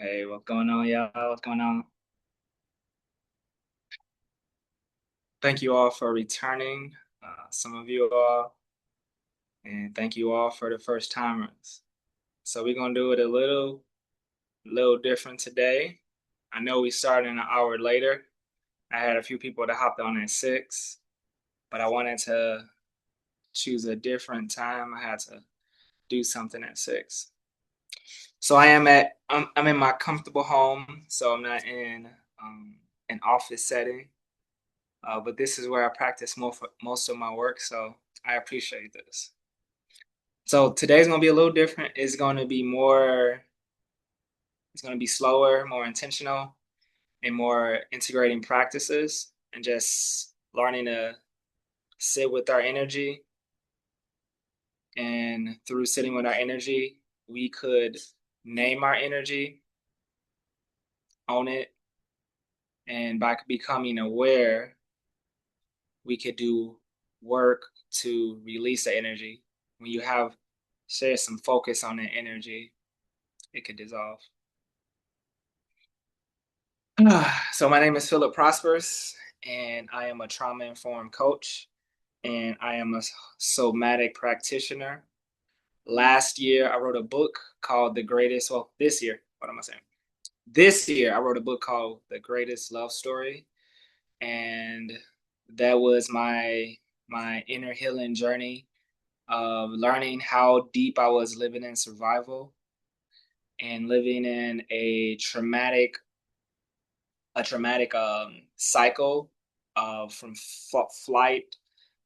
Hey, what's going on, y'all? What's going on? Thank you all for returning, some of you all, and thank you all for the first timers. So we're gonna do it a little different today. I know we started an hour later. I had a few people that hopped on at 6, but I wanted to choose a different time. I had to do something at 6. So I'm in my comfortable home, so I'm not in an office setting. But this is where I practice most of my work, so I appreciate this. So today's gonna be a little different. It's gonna be slower, more intentional, and more integrating practices, and just learning to sit with our energy. And through sitting with our energy, we could name our energy, own it, and by becoming aware, we could do work to release the energy. When you have share some focus on the energy, it could dissolve. So my name is Philip Prospers, and I am a trauma informed coach, and I am a somatic practitioner. Last year, I wrote a book called The Greatest. Well, this year, what am I saying? This year, I wrote a book called The Greatest Love Story, and that was my inner healing journey of learning how deep I was living in survival and living in a traumatic cycle from flight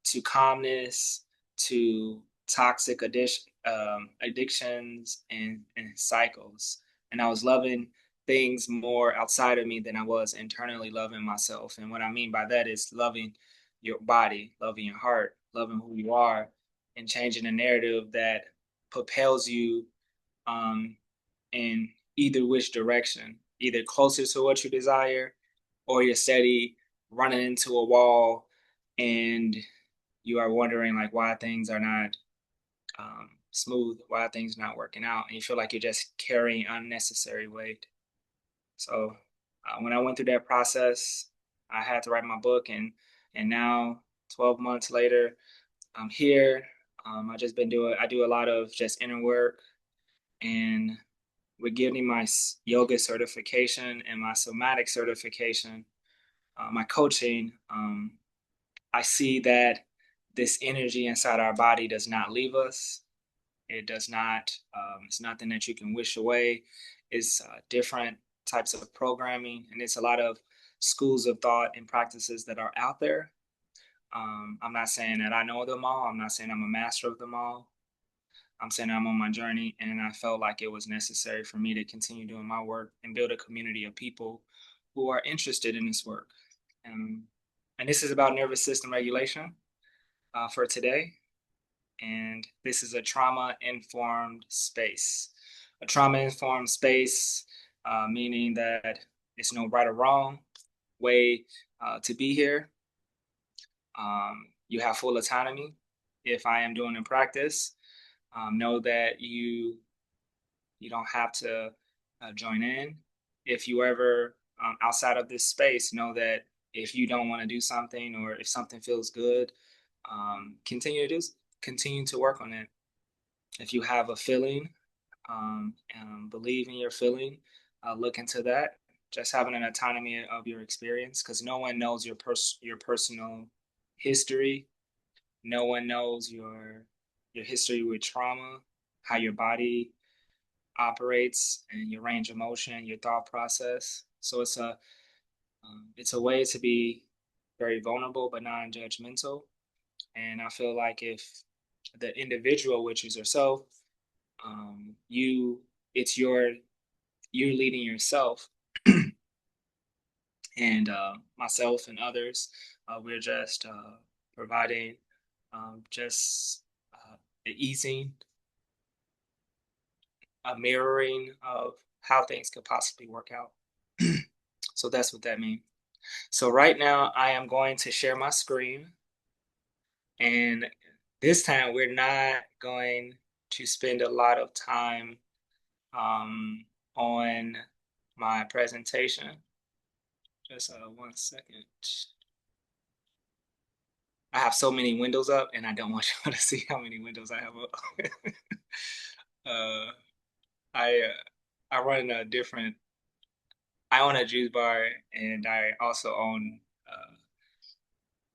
to calmness to toxic addictions and cycles. And I was loving things more outside of me than I was internally loving myself. And what I mean by that is loving your body, loving your heart, loving who you are, and changing the narrative that propels you um, in either which direction, either closer to what you desire or you're steady running into a wall and you are wondering like why things are not smooth, why things not working out, and you feel like you're just carrying unnecessary weight. So when I went through that process, I had to write my book, and now 12 months later, I'm here. I do a lot of just inner work and with getting my yoga certification and my somatic certification, my coaching, I see that this energy inside our body does not leave us. It does not, it's nothing that you can wish away. It's different types of programming, and it's a lot of schools of thought and practices that are out there. I'm not saying that I know them all. I'm not saying I'm a master of them all. I'm saying I'm on my journey, and I felt like it was necessary for me to continue doing my work and build a community of people who are interested in this work. Um, and this is about nervous system regulation for today. And this is a trauma informed space. A trauma informed space, meaning that it's no right or wrong way to be here. You have full autonomy. If I am doing in practice, know that you don't have to join in. If you ever outside of this space, know that if you don't want to do something or if something feels good, um, continue to do continue to work on it. If you have a feeling, believe in your feeling, look into that. Just having an autonomy of your experience, because no one knows your personal history. No one knows your history with trauma, how your body operates and your range of motion, your thought process. So it's a way to be very vulnerable but non-judgmental. And I feel like if the individual, which is yourself, you it's you're leading yourself, and myself and others, we're just providing just easing a mirroring of how things could possibly work out. So that's what that means. So right now I am going to share my screen, and this time we're not going to spend a lot of time um, on my presentation. Just 1 second. I have so many windows up, and I don't want you to see how many windows I have up. uh, I run a different. I own a juice bar, and I also own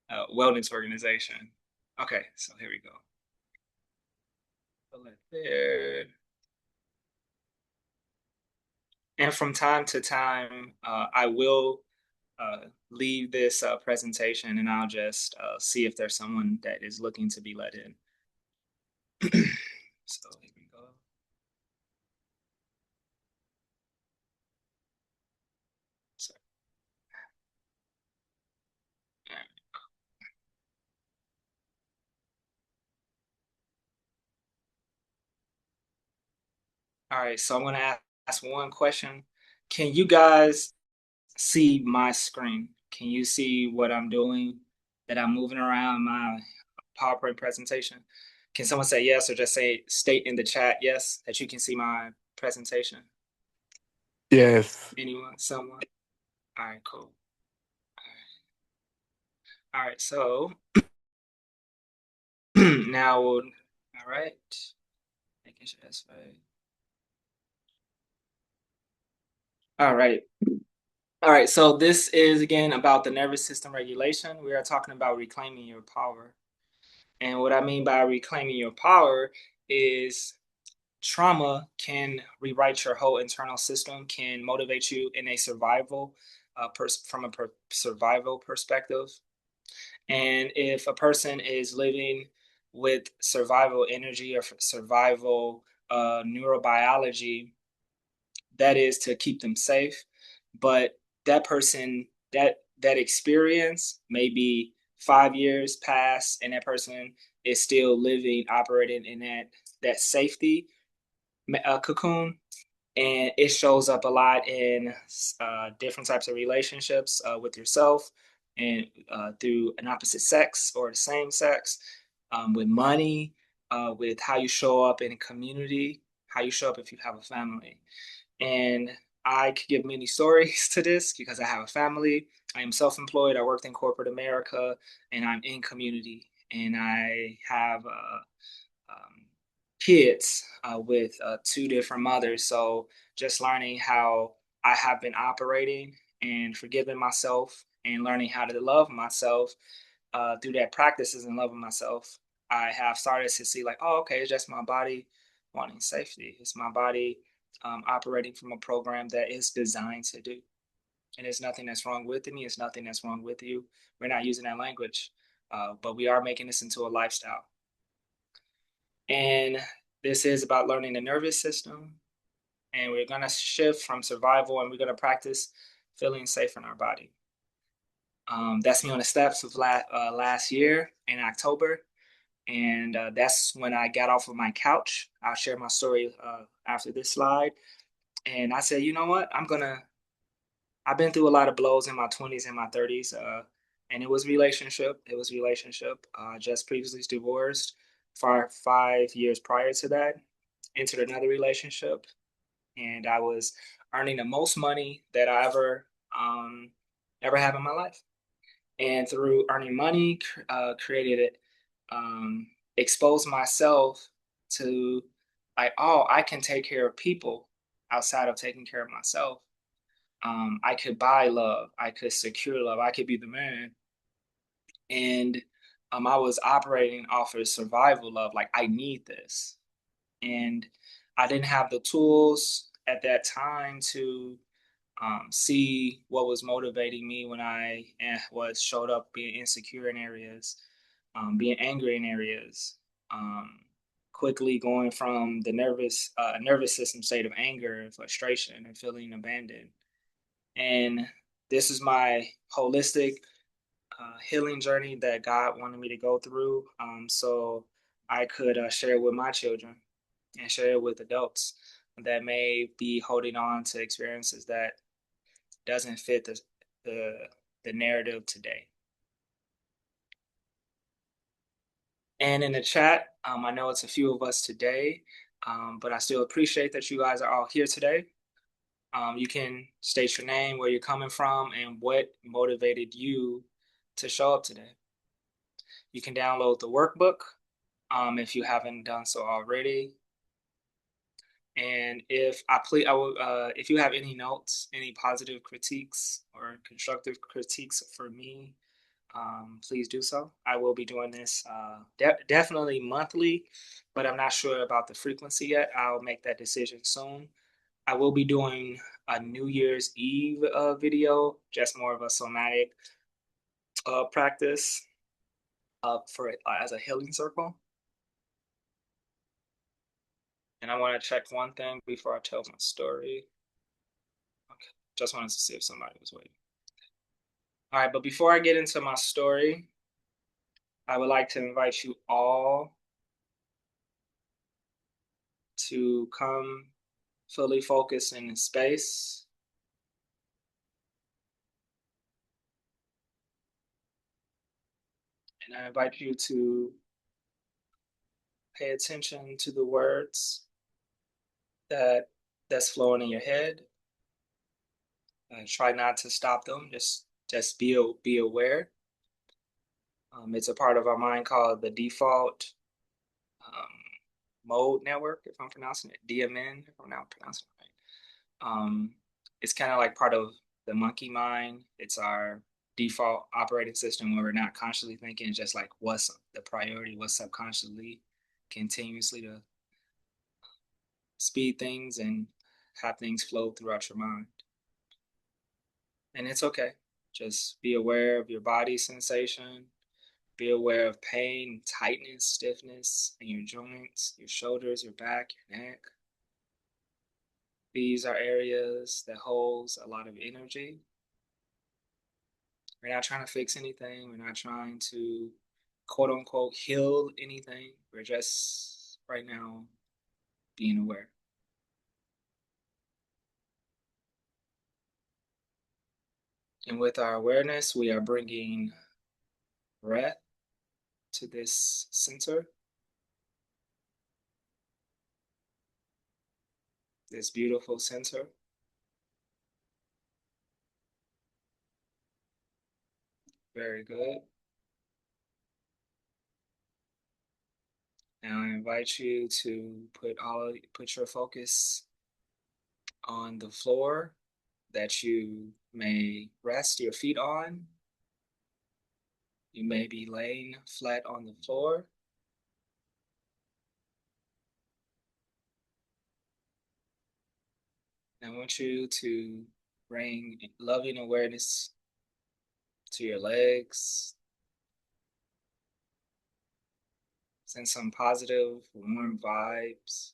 a wellness organization. Okay, so here we go. Pull it there. And from time to time, I will leave this presentation, and I'll just see if there's someone that is looking to be let in. So here we go. So, all right, so I'm gonna ask one question. Can you guys see my screen? Can you see what I'm doing? That I'm moving around my PowerPoint presentation? Can someone say yes or just say state in the chat yes that you can see my presentation? Yes. Anyone? Someone? All right, cool. All right, so now we'll, all right, making sure that's right. All right. All right, so this is again about the nervous system regulation. We are talking about reclaiming your power. And what I mean by reclaiming your power is trauma can rewrite your whole internal system, can motivate you in a survival, from a survival perspective. And if a person is living with survival energy or survival neurobiology, that is to keep them safe. But that person, that experience, maybe 5 years past, and that person is still living, operating in that safety cocoon, and it shows up a lot in different types of relationships with yourself and through an opposite sex or the same sex, with money, with how you show up in a community, how you show up if you have a family. And I could give many stories to this because I have a family. I am self-employed. I worked in corporate America, and I'm in community. And I have um, kids with two different mothers. So just learning how I have been operating and forgiving myself and learning how to love myself through that practices and loving myself, I have started to see like, oh, okay, it's just my body wanting safety. It's my body operating from a program that is designed to do. And there's nothing that's wrong with me. It's nothing that's wrong with you. We're not using that language, but we are making this into a lifestyle. And this is about learning the nervous system. And we're going to shift from survival and we're going to practice feeling safe in our body. That's me on the steps of last year in October. And that's when I got off of my couch. I'll share my story after this slide. And I said, you know what? I've been through a lot of blows in my 20s and my 30s. And it was relationship. It was relationship. Just previously divorced for 5 years prior to that. Entered another relationship. And I was earning the most money that I ever have in my life. And through earning money, created it, exposed myself to like, oh, I can take care of people outside of taking care of myself. I could buy love, I could secure love, I could be the man. And I was operating off of survival love, like I need this. And I didn't have the tools at that time to see what was motivating me when I was showed up being insecure in areas, being angry in areas, um, quickly going from the nervous system state of anger and frustration and feeling abandoned. And this is my holistic healing journey that God wanted me to go through, so I could share it with my children and share it with adults that may be holding on to experiences that doesn't fit the, the narrative today. And in the chat, I know it's a few of us today, but I still appreciate that you guys are all here today. You can state your name, where you're coming from, and what motivated you to show up today. You can download the workbook if you haven't done so already. And if I please, I will. If you have any notes, any positive critiques or constructive critiques for me, please do so. I will be doing this definitely monthly, but I'm not sure about the frequency yet. I'll make that decision soon. I will be doing a New Year's Eve video, just more of a somatic practice for it as a healing circle. And I want to check one thing before I tell my story. Okay, just wanted to see if somebody was waiting. All right, but before I get into my story, I would like to invite you all to come fully focused in the space. And I invite you to pay attention to the words that that's flowing in your head. Try not to stop them. Just be aware. It's a part of our mind called the default um, mode network, if I'm pronouncing it, DMN, if I'm not pronouncing it right. It's kind of like part of the monkey mind. It's our default operating system where we're not consciously thinking, just like what's the priority, what's subconsciously, continuously to speed things and have things flow throughout your mind. And it's okay. Just be aware of your body sensation. Be aware of pain, tightness, stiffness in your joints, your shoulders, your back, your neck. These are areas that holds a lot of energy. We're not trying to fix anything. We're not trying to quote unquote heal anything. We're just right now being aware. And with our awareness, we are bringing breath to this center, this beautiful center. Very good. Now I invite you to put your focus on the floor that you may rest your feet on. You may be laying flat on the floor. And I want you to bring loving awareness to your legs. Send some positive, warm vibes.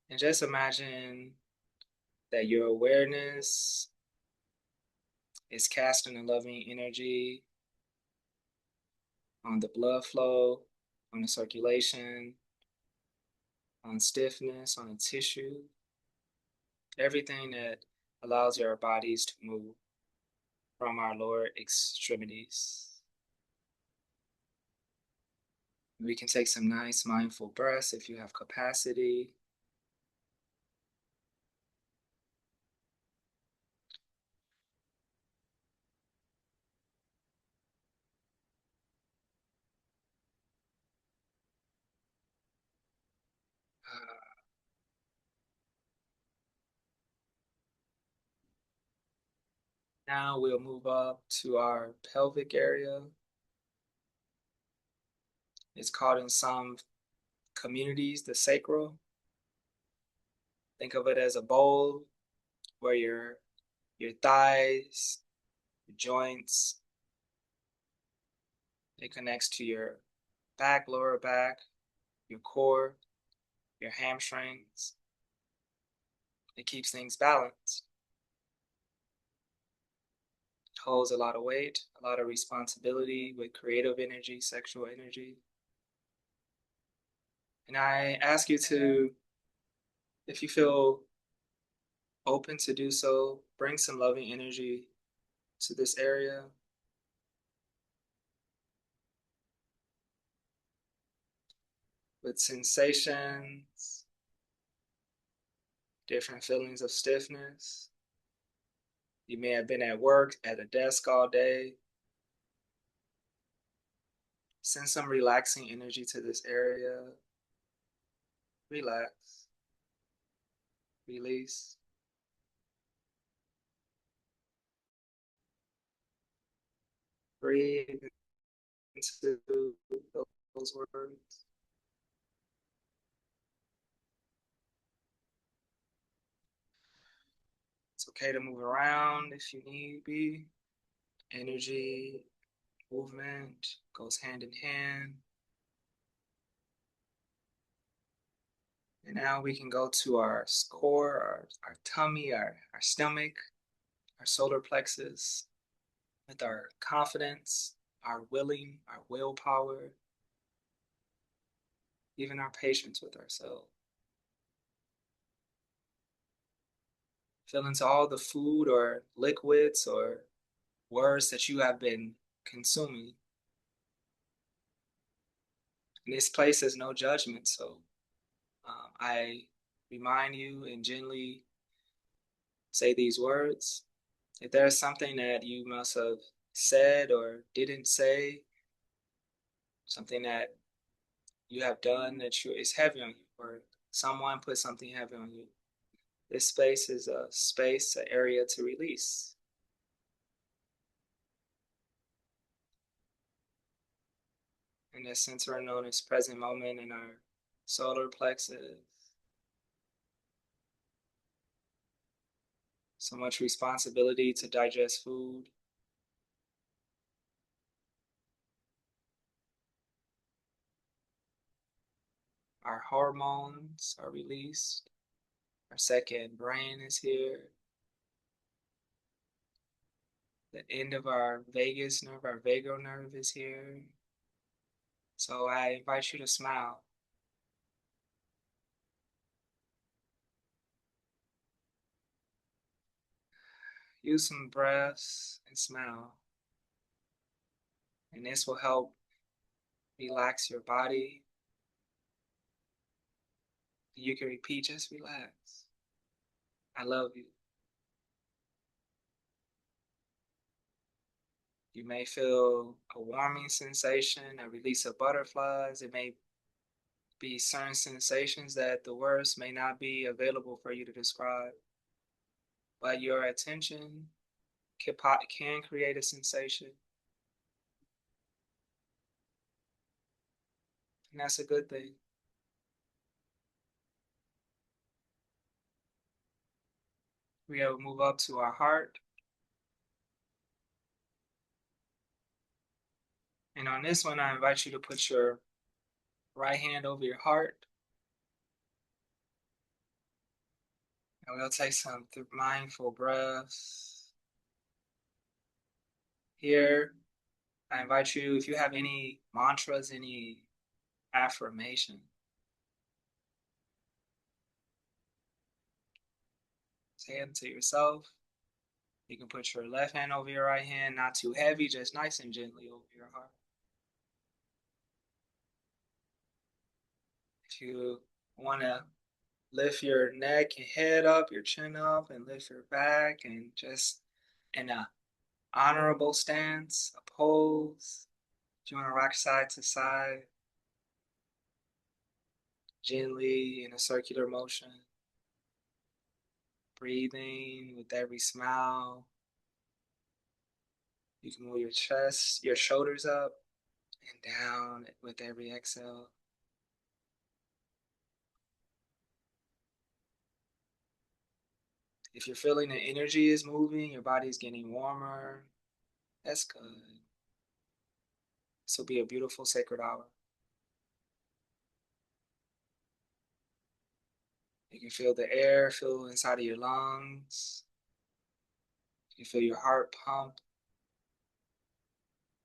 And just imagine that your awareness is casting a loving energy on the blood flow, on the circulation, on stiffness, on the tissue, everything that allows your bodies to move from our lower extremities. We can take some nice mindful breaths if you have capacity. Now we'll move up to our pelvic area. It's called in some communities the sacral. Think of it as a bowl where your thighs, your joints, it connects to your back, lower back, your core, your hamstrings. It keeps things balanced. It holds a lot of weight, a lot of responsibility with creative energy, sexual energy. And I ask you to, if you feel open to do so, bring some loving energy to this area. With sensations different feelings of stiffness. You may have been at work at a desk all day. Send some relaxing energy to this area. Relax, release. Breathe into those words. It's okay to move around if you need be. Energy, movement goes hand in hand. And now we can go to our core, our tummy, our stomach, our solar plexus with our confidence, our willing, our willpower, even our patience with ourselves. Feel into all the food or liquids or words that you have been consuming. And this place is no judgment, so I remind you and gently say these words. If there's something that you must have said or didn't say, something that you have done that is heavy on you, or someone put something heavy on you, this space is a space, an area to release. In this center known as present moment in our solar plexus. So much responsibility to digest food. Our hormones are released. Our second brain is here. The end of our vagus nerve, our vagal nerve is here. So I invite you to smile. Use some breaths and smile. And this will help relax your body. You can repeat, just relax. I love you. You may feel a warming sensation, a release of butterflies. It may be certain sensations that the words may not be available for you to describe. But your attention can create a sensation. And that's a good thing. We will move up to our heart. And on this one, I invite you to put your right hand over your heart. And we'll take some mindful breaths. Here, I invite you, if you have any mantras, any affirmation, say them to yourself. You can put your left hand over your right hand, not too heavy, just nice and gently over your heart. If you want to lift your neck and head up, your chin up, and lift your back, and just in a honorable stance, a pose. If you want to rock side to side, gently in a circular motion, breathing with every smile. You can move your chest, your shoulders up and down with every exhale. If you're feeling the energy is moving, your body is getting warmer, that's good. This will be a beautiful sacred hour. You can feel the air fill inside of your lungs. You can feel your heart pump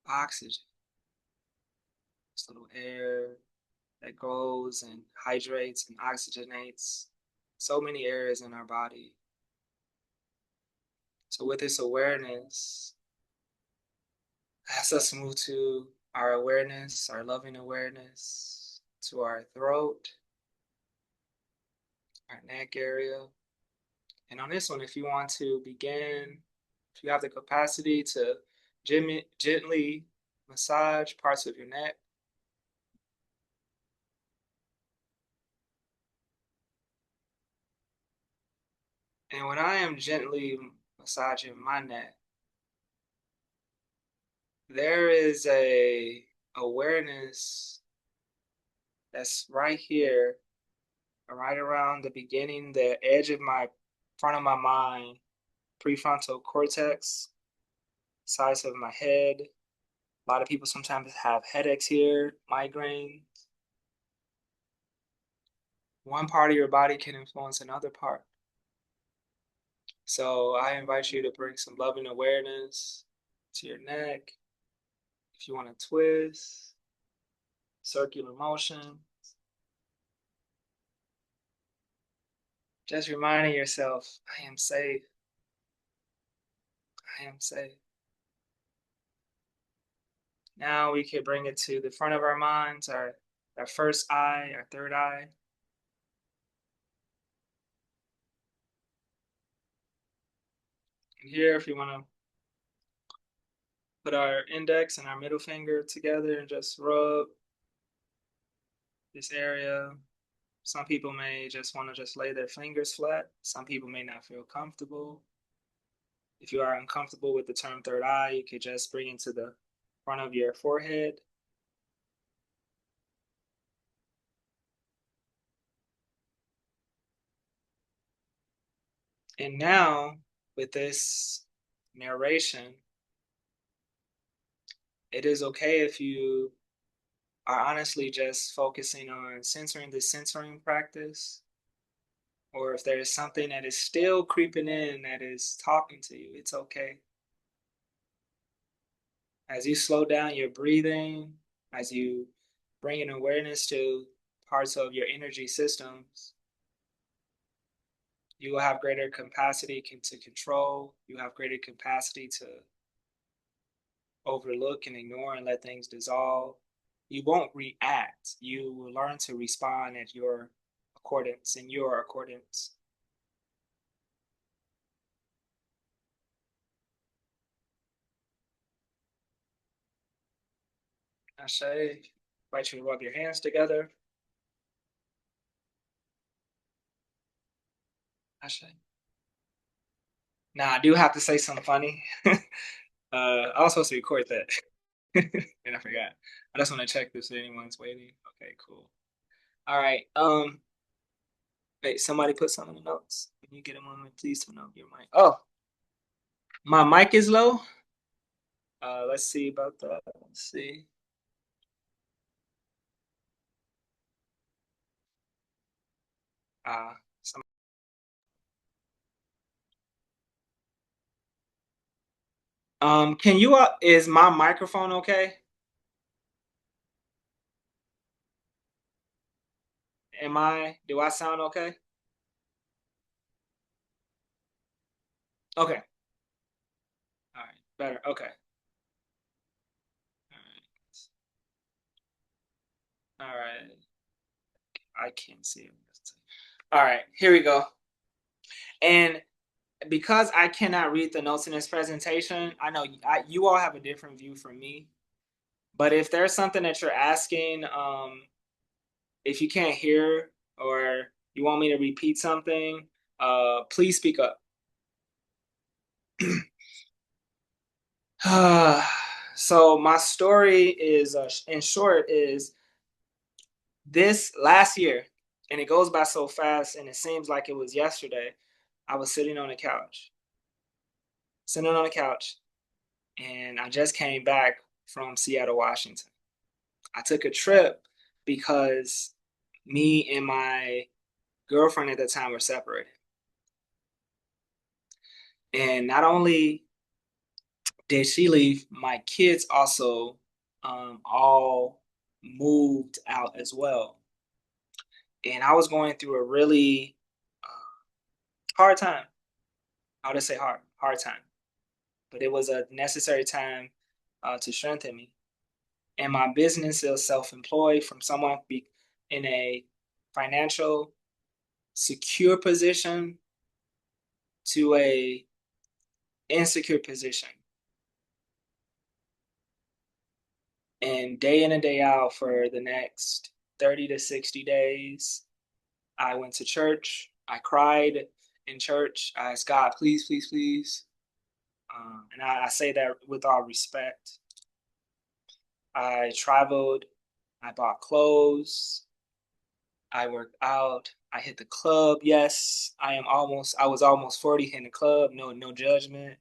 oxygen. This little air that goes and hydrates and oxygenates so many areas in our body. So with this awareness, ask us to move to our awareness, our loving awareness, to our throat, our neck area. And on this one, if you want to begin, if you have the capacity to gently massage parts of your neck. And when I am gently massaging my neck, there is a awareness that's right here, right around the beginning, the edge of my front of my mind, prefrontal cortex, sides of my head. A lot of people sometimes have headaches here, migraine. One part of your body can influence another part. So I invite you to bring some loving awareness to your neck. If you want to twist, circular motion, just reminding yourself, I am safe. I am safe. Now we can bring it to the front of our minds, our first eye, our third eye. And here, if you want to put our index and our middle finger together and just rub this area. Some people may just want to just lay their fingers flat. Some people may not feel comfortable. If you are uncomfortable with the term third eye, you could just bring it to the front of your forehead. And now, with this narration, it is okay if you are honestly just focusing on censoring the censoring practice, or if there is something that is still creeping in that is talking to you, it's okay. As you slow down your breathing, as you bring an awareness to parts of your energy systems, you will have greater capacity to control. You have greater capacity to overlook and ignore and let things dissolve. You won't react. You will learn to respond at your accordance, in your accordance. I say, invite you to rub your hands together. I say. Now, I do have to say something funny. I was supposed to record that. And I forgot. I just want to check if anyone's waiting. Okay, cool. All right. Wait, somebody put something in the notes. When you get a moment, please turn off your mic. Oh, my mic is low. Let's see about that. Let's see. Uh, some, can you? Is my microphone okay? Am I? Do I sound okay? Okay. All right. Better. Okay. All right. All right. I can't see it. All right. Here we go. And because I cannot read the notes in this presentation, I know you all have a different view from me. But if there's something that you're asking, if you can't hear or you want me to repeat something, please speak up. So my story is, in short, is this last year, and it goes by so fast, and it seems like it was yesterday. I was sitting on the couch, and I just came back from Seattle, Washington. I took a trip because me and my girlfriend at the time were separated. And not only did she leave, my kids also all moved out as well. And I was going through a really hard time. I would say hard time. But it was a necessary time to strengthen me. And my business is self-employed from someone in a financial secure position to a insecure position. And day in and day out for the next 30 to 60 days, I went to church. I cried in church. I asked God, please, please, please. And I say that with all respect. I traveled. I bought clothes. I worked out. I hit the club. Yes, I was almost 40 hitting the club. No judgment.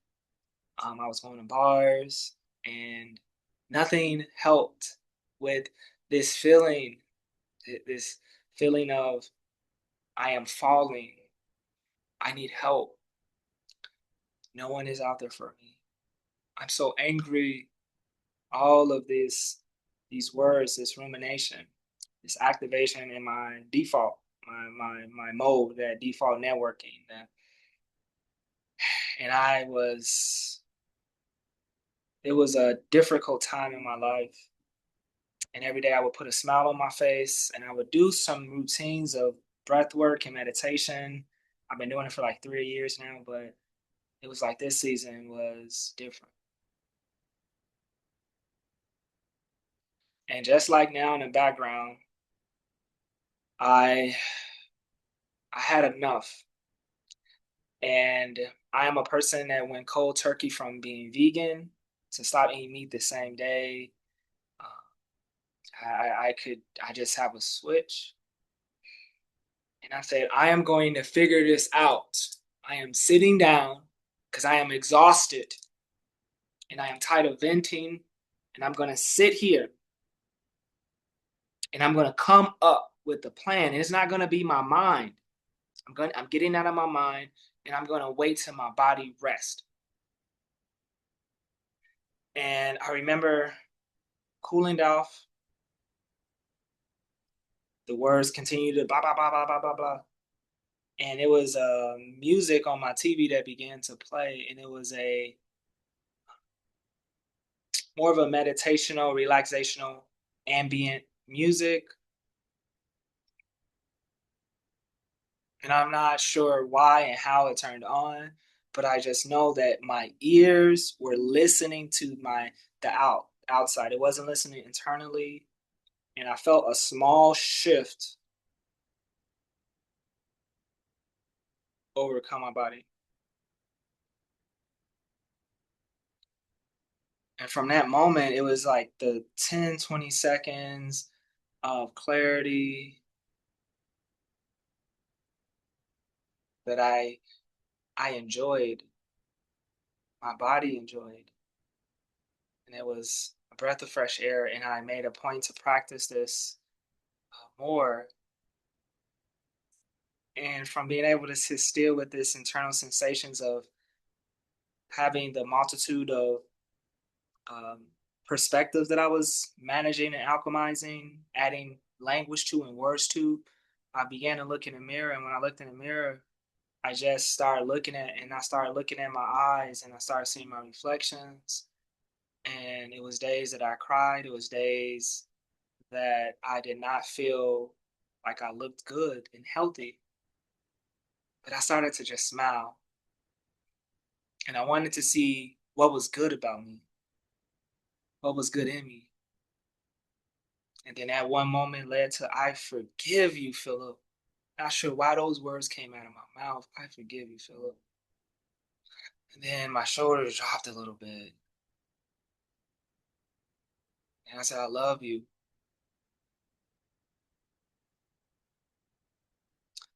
I was going to bars and nothing helped with this feeling, this feeling of I am falling. I need help. No one is out there for me. I'm so angry. All of these words, this rumination, this activation in my default, my mode, that default networking. And it was a difficult time in my life. And every day I would put a smile on my face and I would do some routines of breath work and meditation. I've been doing it for like 3 years now, but it was like this season was different. And just like now in the background, I I had enough. And I am a person that went cold turkey from being vegan to stop eating meat the same day. Uh, I just have a switch. And I said, I am going to figure this out. I am sitting down because I am exhausted and I am tired of venting. And I'm going to sit here and I'm going to come up with a plan. And it's not going to be my mind. I'm getting out of my mind and I'm going to wait till my body rests. And I remember cooling off. The words continued to blah blah blah blah blah blah blah. And it was music on my TV that began to play, and it was a more of a meditational, relaxational, ambient music. And I'm not sure why and how it turned on, but I just know that my ears were listening to the outside. It wasn't listening internally, and I felt a small shift overcome my body. And from that moment, it was like the 10, 20 seconds of clarity that I enjoyed, my body enjoyed. And it was a breath of fresh air. And I made a point to practice this more. And from being able to sit still with this internal sensations of having the multitude of um, perspectives that I was managing and alchemizing, adding language to and words to, I began to look in the mirror. And when I looked in the mirror, I just started looking at and I started looking at my eyes and I started seeing my reflections. And it was days that I cried. It was days that I did not feel like I looked good and healthy. But I started to just smile. And I wanted to see what was good about me, what was good in me. And then that one moment led to, I forgive you, Philip. Not sure why those words came out of my mouth. I forgive you, Philip. And then my shoulders dropped a little bit. And I said, I love you.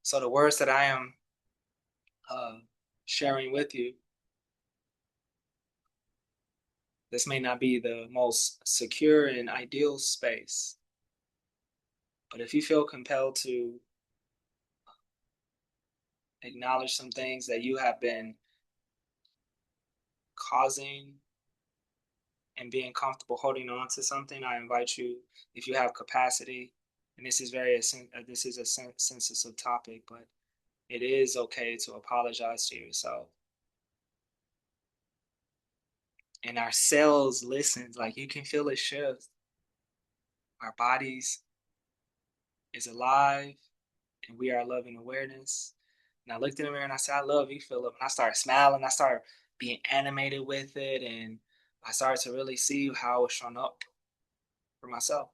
So the words that I am uh, sharing with you, this may not be the most secure and ideal space, but if you feel compelled to acknowledge some things that you have been causing and being comfortable holding on to something, I invite you, if you have capacity, and this is a sensitive topic, but it is okay to apologize to yourself. And our cells listen, like you can feel it shift. Our bodies is alive and we are loving awareness. And I looked in the mirror and I said, I love you, Philip. And I started smiling. I started being animated with it. And I started to really see how I was showing up for myself.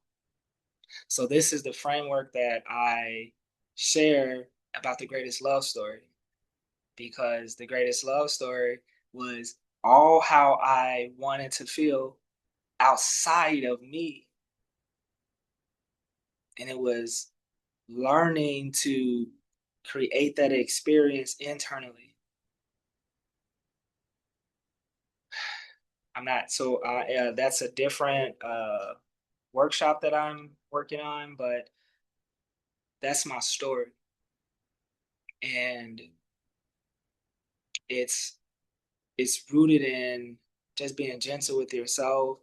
So this is the framework that I share about the greatest love story, because the greatest love story was all how I wanted to feel outside of me. And it was learning to create that experience internally. I'm not so that's a different workshop that I'm working on, but that's my story. And it's it's rooted in just being gentle with yourself,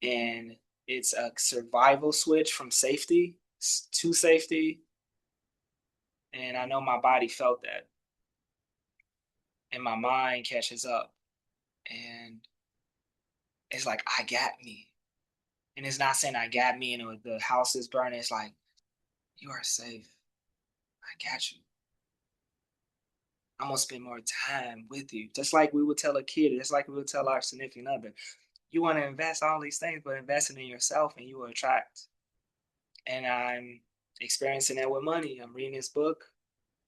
and it's a survival switch from safety to safety. And I know my body felt that, and my mind catches up, and it's like, I got me. And it's not saying I got me and the house is burning. It's like, you are safe. I got you. I'm gonna spend more time with you. Just like we would tell a kid, just like we would tell our significant other. You want to invest all these things, but investing in yourself and you will attract. And I'm experiencing that with money. I'm reading this book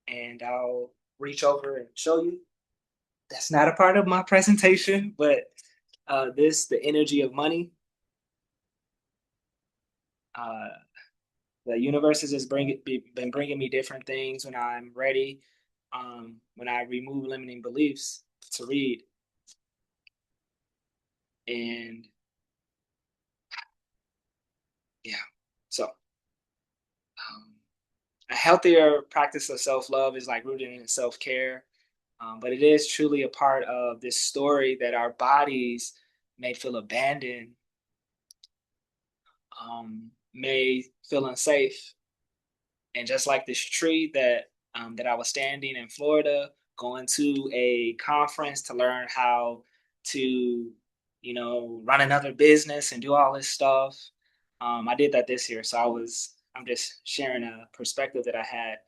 and I'll reach over and show you. That's not a part of my presentation, but the energy of money. Uh, the universe has just been bringing me different things when I'm ready. When I remove limiting beliefs to read, and yeah, so a healthier practice of self love is like rooted in self care, but it is truly a part of this story that our bodies may feel abandoned, may feel unsafe. And just like this tree that I was standing in Florida, going to a conference to learn how to, run another business and do all this stuff. I did that this year, so I'm just sharing a perspective that I had.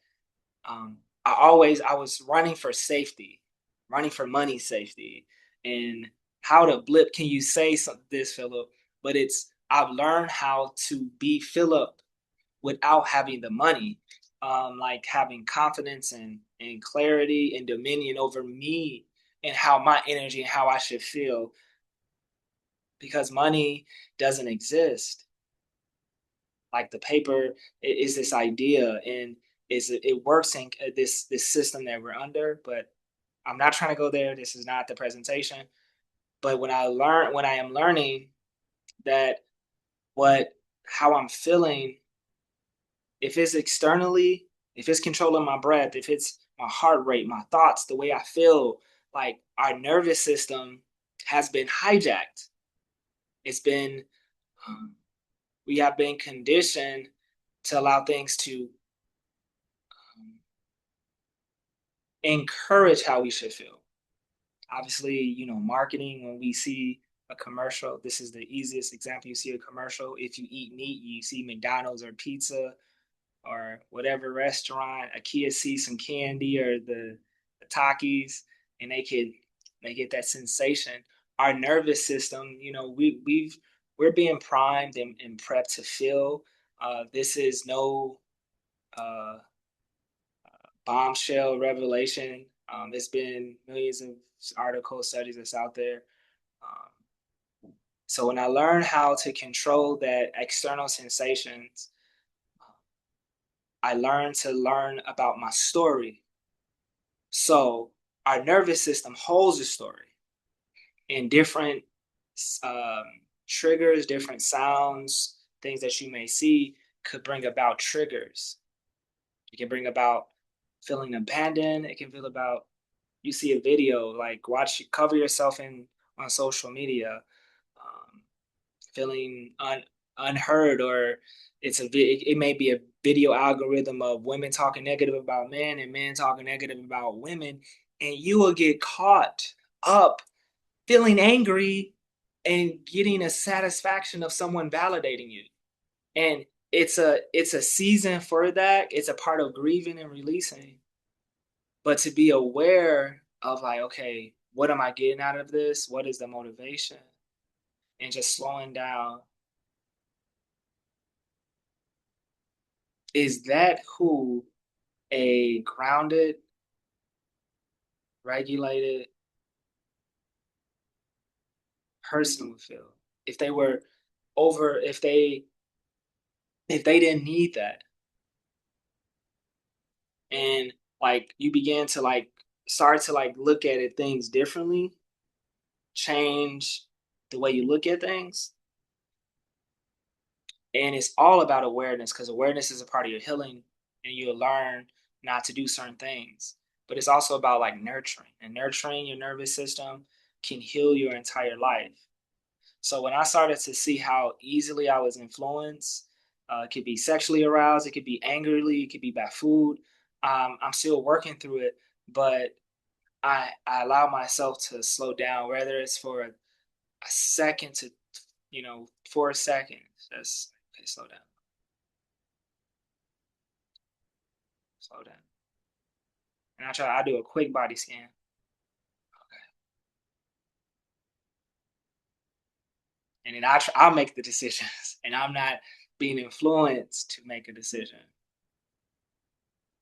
I was running for safety, running for money safety, and how to blip. Can you say this, Philip? But I've learned how to be Philip without having the money, like having confidence and clarity and dominion over me and how my energy and how I should feel, because money doesn't exist. Like the paper is this idea, and it works in this system that we're under. But I'm not trying to go there. This is not the presentation. But when I am learning that what how I'm feeling, if it's externally, if it's controlling my breath, if it's my heart rate, my thoughts, the way I feel, like our nervous system has been hijacked. It's been, um, we have been conditioned to allow things to um, encourage how we should feel. Obviously, marketing, when we see a commercial, this is the easiest example. You see a commercial. If you eat meat, you see McDonald's or pizza or whatever restaurant, a kid sees some candy or the Takis, and they get that sensation. Our nervous system, we're being primed and prepped to feel. This is no uh, bombshell revelation. There's been millions of articles, studies that's out there. So when I learned how to control that external sensations, I learned to learn about my story. So our nervous system holds a story, and different um, triggers, different sounds, things that you may see could bring about triggers. It can bring about feeling abandoned. It can feel about, you see a video, like cover yourself in on social media, um, feeling unheard, or it may be a video algorithm of women talking negative about men and men talking negative about women, and you will get caught up feeling angry and getting a satisfaction of someone validating you. And it's a season for that. It's a part of grieving and releasing. But to be aware of like, okay, what am I getting out of this? What is the motivation? And just slowing down. Is that who a grounded, regulated person would feel if they were over, if they didn't need that? And like you began to like start to like look at it things differently, change the way you look at things. And it's all about awareness because awareness is a part of your healing and you'll learn not to do certain things. But it's also about like nurturing, and nurturing your nervous system can heal your entire life. So when I started to see how easily I was influenced, it could be sexually aroused, it could be angrily, it could be by food. I'm still working through it, but I allow myself to slow down, whether it's for a second to, 4 seconds. That's okay, slow down. And I do a quick body scan. And then I'll make the decisions and I'm not being influenced to make a decision.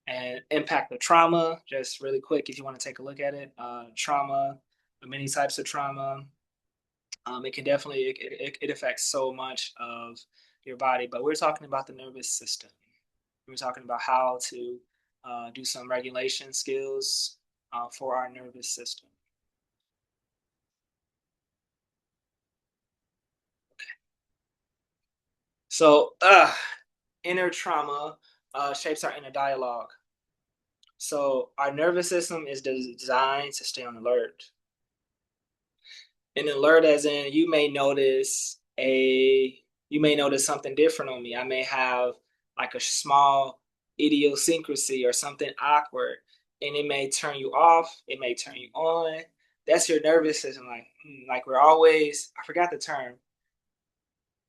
And impact of trauma, just really quick, if you want to take a look at it. Trauma, many types of trauma. It can definitely it affects so much of your body, but we're talking about the nervous system. We're talking about how to do some regulation skills for our nervous system. So, inner trauma shapes our inner dialogue. So, our nervous system is designed to stay on alert. An alert, as in you may notice something different on me. I may have like a small idiosyncrasy or something awkward, and it may turn you off. It may turn you on. That's your nervous system. Like we're always. I forgot the term.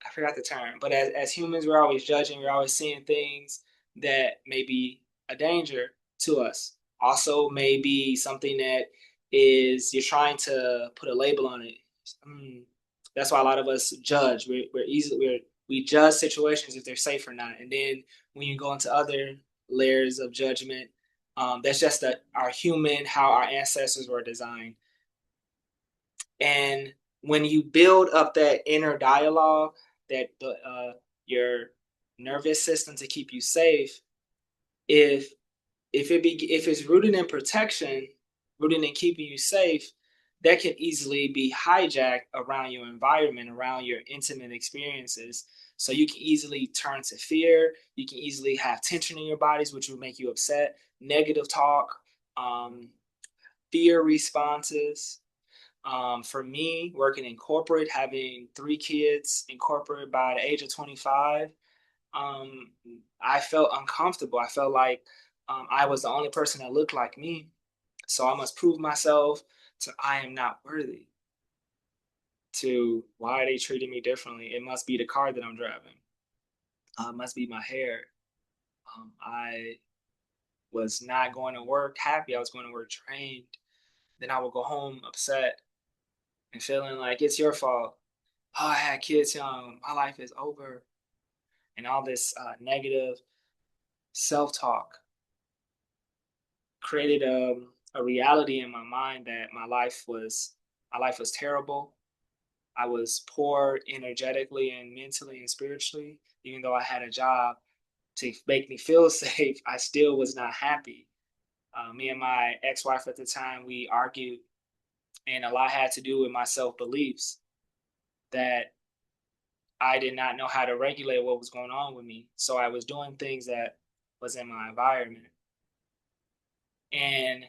I forgot the term. But as humans, we're always judging. We're always seeing things that may be a danger to us. Also, maybe something that is you're trying to put a label on it. Mm, that's why a lot of us judge. We judge situations if they're safe or not, and then when you go into other layers of judgment, that's just our human how our ancestors were designed. And when you build up that inner dialogue, that your nervous system to keep you safe, if if it's rooted in protection, rooted in keeping you safe, that can easily be hijacked around your environment, around your intimate experiences. So you can easily turn to fear. You can easily have tension in your bodies, which will make you upset. Negative talk, um, fear responses. For me, working in corporate, having 3 kids in corporate by the age of 25, um, I felt uncomfortable. I felt like I was the only person that looked like me. So I must prove myself to I am not worthy. To why are they treating me differently? It must be the car that I'm driving. It must be my hair. I was not going to work happy. I was going to work drained. Then I would go home upset and feeling like it's your fault. Oh, I had kids young. My life is over. And all this negative self talk created a reality in my mind that my life was terrible. I was poor energetically and mentally and spiritually. Even though I had a job to make me feel safe, I still was not happy. Me and my ex-wife at the time, we argued, and a lot had to do with my self-beliefs that I did not know how to regulate what was going on with me. So I was doing things that was in my environment. And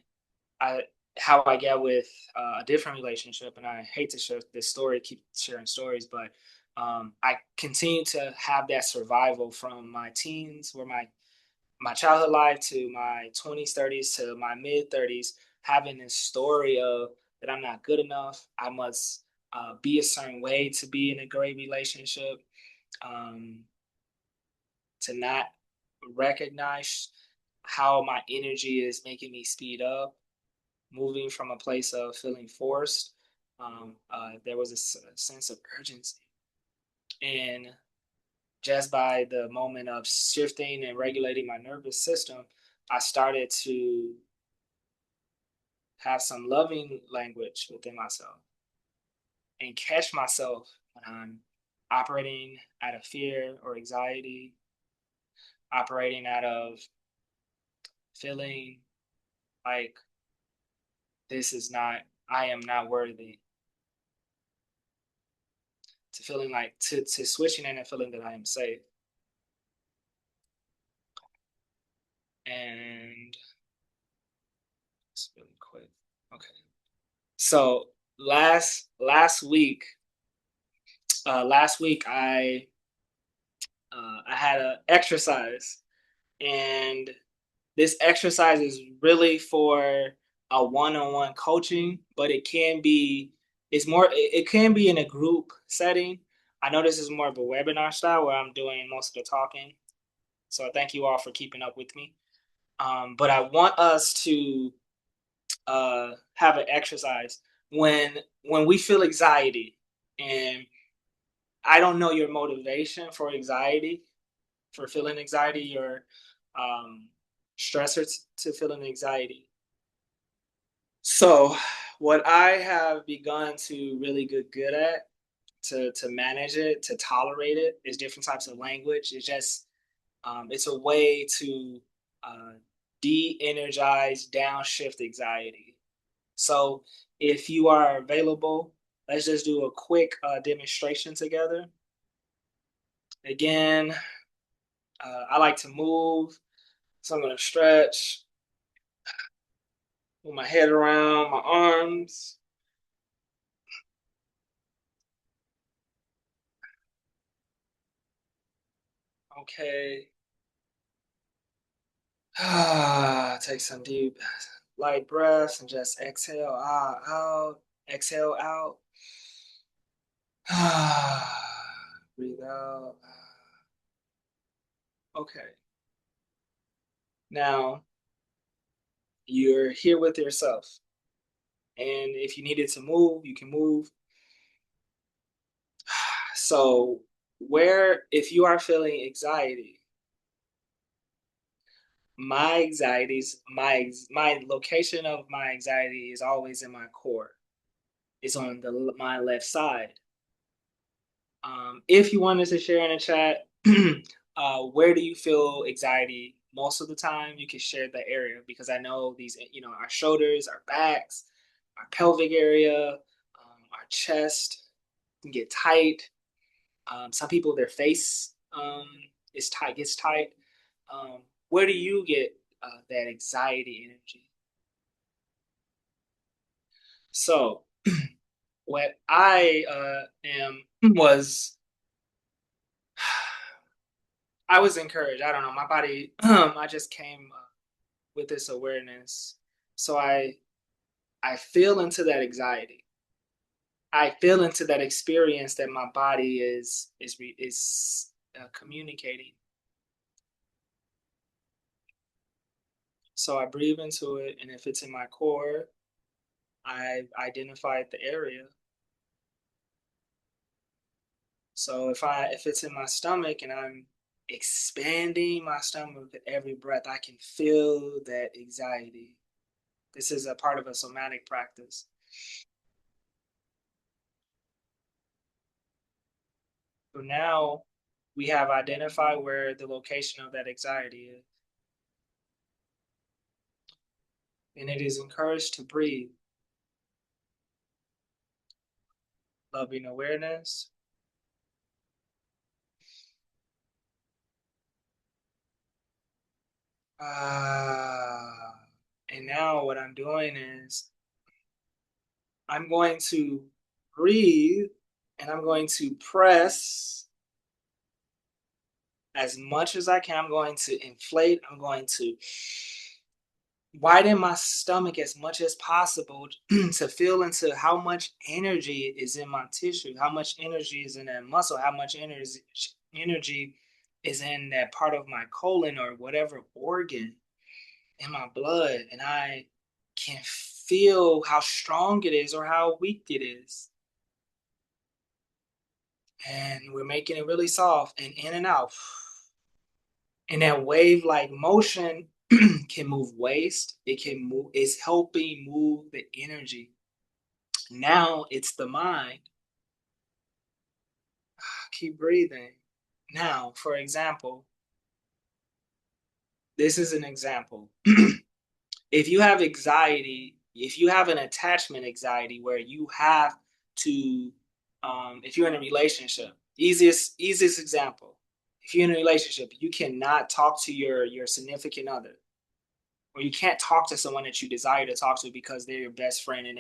I how I got with a different relationship, and I hate to share this story, keep sharing stories, but I continue to have that survival from my teens, where my childhood life to my 20s, 30s to my mid 30s, having this story of that I'm not good enough. I must be a certain way to be in a great relationship. Um, to not recognize how my energy is making me speed up, moving from a place of feeling forced. There was a sense of urgency. And just by the moment of shifting and regulating my nervous system, I started to have some loving language within myself and catch myself when I'm operating out of fear or anxiety, operating out of feeling like this is not, I am not worthy, to feeling like, to switching in and feeling that I am safe. And it's really quick. Okay. So last week I had an exercise, and this exercise is really for a one-on-one coaching, but it can be in a group setting. I know this is more of a webinar style where I'm doing most of the talking. So thank you all for keeping up with me. But I want us to have an exercise when we feel anxiety, and I don't know your motivation for anxiety, for feeling anxiety, your um, stressor to feeling anxiety. So, what I have begun to really get good at to manage it, to tolerate it, is different types of language. It's a way to uh, de-energize, downshift anxiety. So, if you are available, let's just do a quick demonstration together. Again, I like to move, so I'm going to stretch, move my head around, my arms. Okay. Take some deep, light breaths and just exhale out. Exhale out. Breathe out. Okay. Now you're here with yourself. And if you needed to move, you can move. So, if you are feeling anxiety, my location of my anxiety is always in my core. It's on my left side. If you wanted to share in the chat, where do you feel anxiety most of the time? You can share the area, because I know these, our shoulders, our backs, our pelvic area, our chest can get tight. Some people, their face is tight, gets tight. Where do you get that anxiety energy? So, what I am was I was encouraged. I don't know. My body, I just came with this awareness. So I feel into that anxiety. I feel into that experience that my body is communicating. So I breathe into it, and if it's in my core, I identified the area. So if it's in my stomach and I'm expanding my stomach with every breath, I can feel that anxiety. This is a part of a somatic practice. So now we have identified where the location of that anxiety is. And it is encouraged to breathe. Loving awareness. And now what I'm doing is I'm going to breathe, and I'm going to press as much as I can. I'm going to inflate. I'm going to widen my stomach as much as possible to feel into how much energy is in my tissue, how much energy is in that muscle, how much energy is in that part of my colon or whatever organ. in my blood, and I can feel how strong it is or how weak it is. And we're making it really soft and in and out. And that wave like motion can move waste. It can move, it's helping move the energy. Now it's the mind. Keep breathing. Now, for example, this is an example. If you have anxiety, if you have an attachment anxiety where you have to, if you're in a relationship, easiest example, if you're in a relationship, you cannot talk to your significant other, or you can't talk to someone that you desire to talk to because they're your best friend and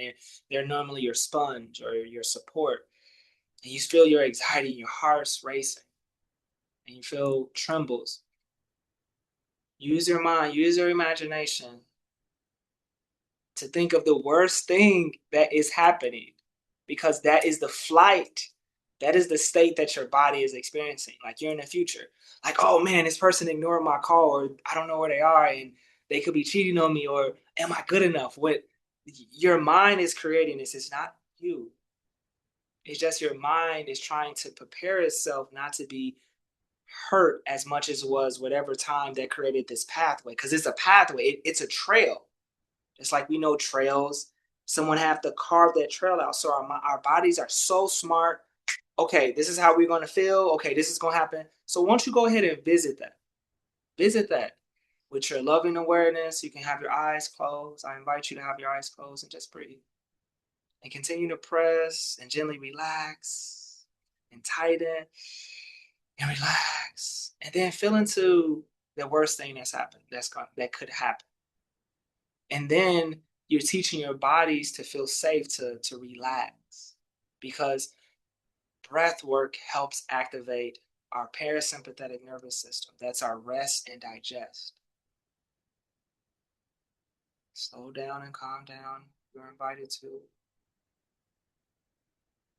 they're normally your sponge or your support, and you feel your anxiety, your heart's racing, and you feel trembles. Use your mind, use your imagination to think of the worst thing that is happening, because that is the flight. That is the state that your body is experiencing. Like you're in the future. Like, oh man, this person ignored my call, or I don't know where they are, and they could be cheating on me, or am I good enough? What your mind is creating this is not you. It's just your mind is trying to prepare itself not to be hurt as much as it was whatever time that created this pathway. Because it's a pathway, it's a trail. It's like we know trails. Someone have to carve that trail out. So our bodies are so smart. Okay, this is how we're going to feel. Okay, this is going to happen. So why don't you go ahead and visit that? Visit that with your loving awareness. You can have your eyes closed. I invite you to have your eyes closed and just breathe. And continue to press and gently relax and tighten and relax. And then feel into the worst thing that's happened, that could happen. And then you're teaching your bodies to feel safe, to relax, because breath work helps activate our parasympathetic nervous system. That's our rest and digest. Slow down and calm down. You're invited to.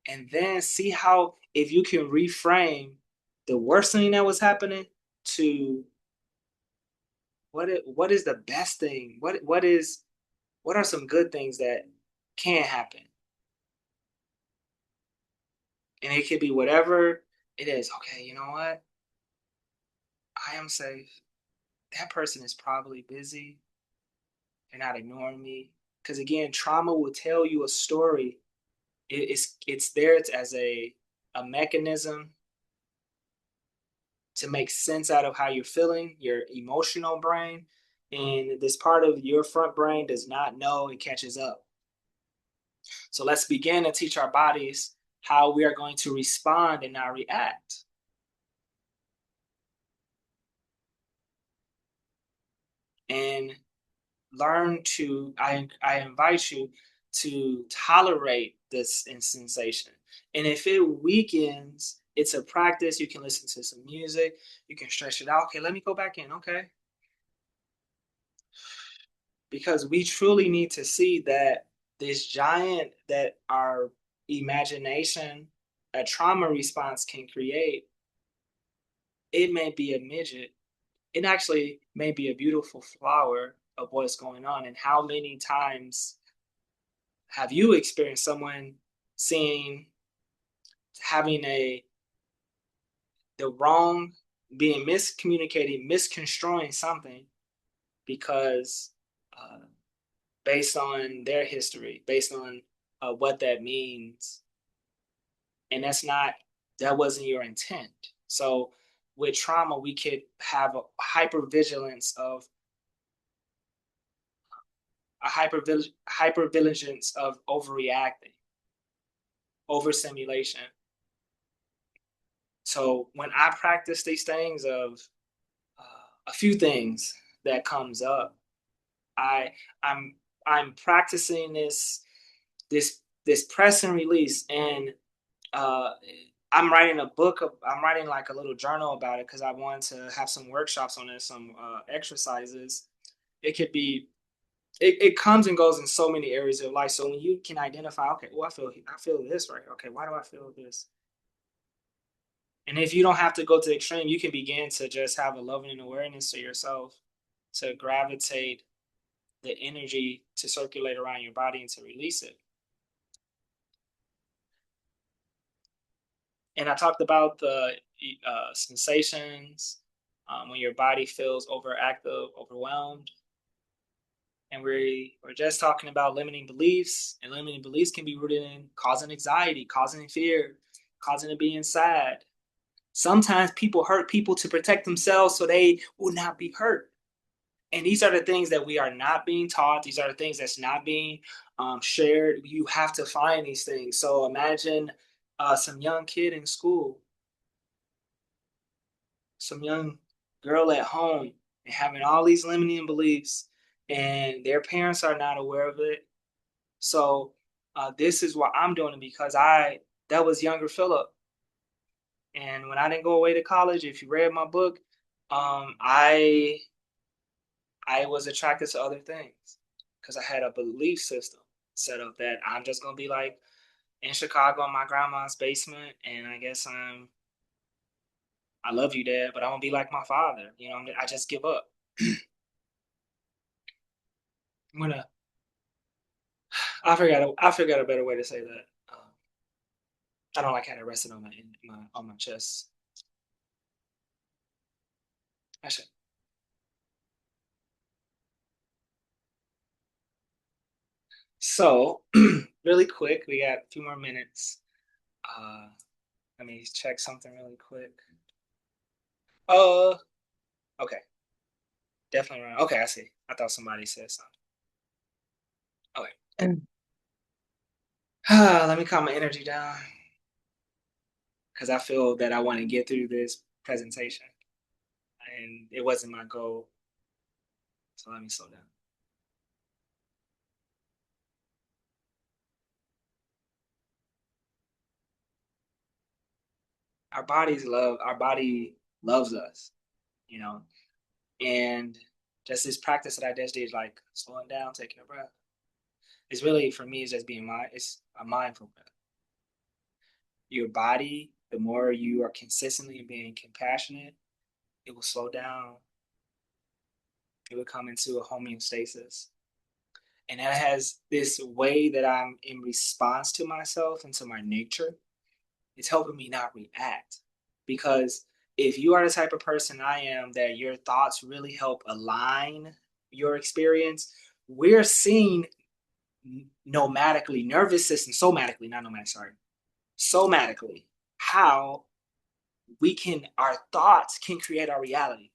And then see how, if you can reframe the worst thing that was happening to what is the best thing? What are some good things that can happen? And it could be whatever it is. Okay, you know what? I am safe. That person is probably busy. They're not ignoring me. Because again, trauma will tell you a story. It's there as a mechanism to make sense out of how you're feeling, your emotional brain. And this part of your front brain does not know, it catches up. So let's begin to teach our bodies how we are going to respond and not react. And learn to, I invite you to tolerate this sensation. And if it weakens, it's a practice. You can listen to some music, you can stretch it out. Okay, let me go back in. Okay. Because we truly need to see that this giant that our imagination, a trauma response can create, it may be a midget. It actually may be a beautiful flower of what's going on. And how many times have you experienced someone seeing, having the wrong, being miscommunicated, misconstruing something because based on their history, based on what that means, and that wasn't your intent. So with trauma, we could have a hypervigilance of a hypervigilance of overreacting, overstimulation. So when I practice these things of a few things that comes up, I I'm I'm practicing this press and release, and uh, I'm writing a book. I'm writing like a little journal about it because I want to have some workshops on it, some exercises. It could be it comes and goes in so many areas of life. So when you can identify, okay, well, I feel this right. Okay, why do I feel this? And if you don't have to go to the extreme, you can begin to just have a loving awareness to yourself, to gravitate the energy to circulate around your body and to release it. And I talked about the sensations when your body feels overactive, overwhelmed. And we're just talking about limiting beliefs, and limiting beliefs can be rooted in causing anxiety, causing fear, causing it being sad. Sometimes people hurt people to protect themselves so they will not be hurt. And these are the things that we are not being taught. These are the things that's not being shared. You have to find these things. So imagine some young kid in school, some young girl at home, and having all these limiting beliefs, and their parents are not aware of it. So this is what I'm doing because that was younger Philip. And when I didn't go away to college, if you read my book, I was attracted to other things because I had a belief system set up that I'm just gonna be like in Chicago in my grandma's basement, and I guess I love you, Dad, but I won't be like my father. You know, I just give up. I'm gonna. I forgot a better way to say that. I don't like how it rested on my chest. I should. So, really quick, we got a few more minutes. Uh, Let me check something really quick. Uh, okay, definitely wrong. Okay, I see. I thought somebody said something. Okay. Let me calm my energy down because I feel that I want to get through this presentation, and it wasn't my goal. So let me slow down. Our body loves us, you know, and just this practice that I just did, like slowing down, taking a breath. It's really for me, it's just it's a mindful breath. Your body, the more you are consistently being compassionate, it will slow down. It will come into a homeostasis. And that has this way that I'm in response to myself and to my nature. It's helping me not react. Because if you are the type of person I am, that your thoughts really help align your experience, we're seeing nomadically, nervous system, somatically, not nomadic, sorry, somatically, how our thoughts can create our reality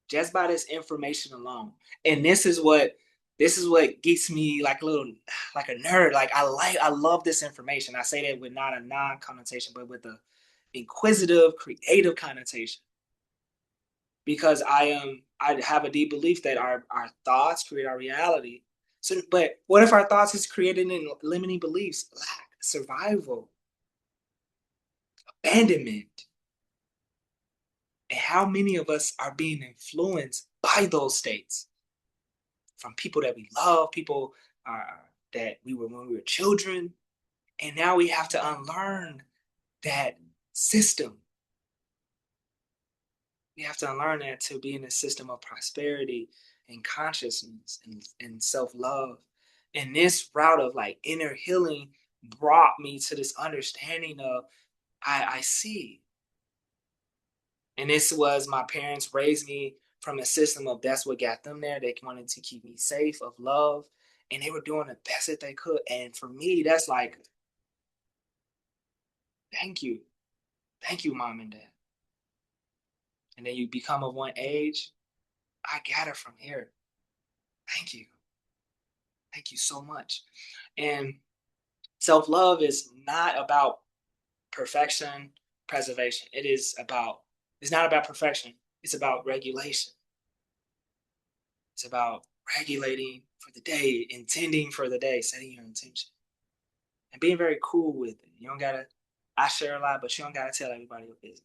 just by this information alone. And this is what gets me like a little like a nerd. Like I love this information. I say that with not a non connotation, but with a inquisitive, creative connotation. Because I have a deep belief that our thoughts create our reality. So but what if our thoughts is created in limiting beliefs, lack, survival, abandonment? And how many of us are being influenced by those states from people that we love, people that we were when we were children, and now we have to unlearn that system. We have to unlearn that to be in a system of prosperity and consciousness and self-love. And this route of like inner healing brought me to this understanding of I see. And this was my parents raised me from a system of that's what got them there. They wanted to keep me safe, of love, and they were doing the best that they could. And for me, that's like, thank you. Thank you, mom and dad. And then you become of one age. I got it from here. Thank you. Thank you so much. And self love is not about perfection, preservation. It's not about perfection. It's about regulation. It's about regulating for the day, intending for the day, setting your intention, and being very cool with it. You don't gotta. I share a lot, but you don't gotta tell everybody your business.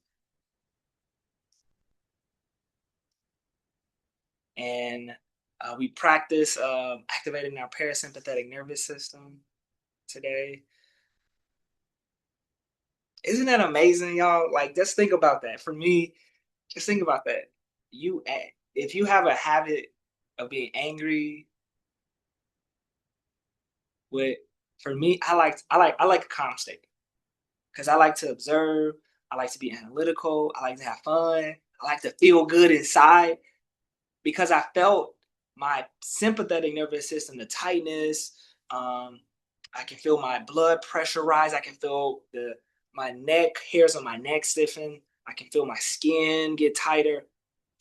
And we practice activating our parasympathetic nervous system today. Isn't that amazing, y'all? Like, just think about that. For me, just think about that. You, if you have a habit of being angry, With For me, I like a calm state because I like to observe. I like to be analytical. I like to have fun. I like to feel good inside because I felt my sympathetic nervous system, the tightness. Um, I can feel my blood pressure rise. I can feel the my neck hairs on my neck stiffen. I can feel my skin get tighter.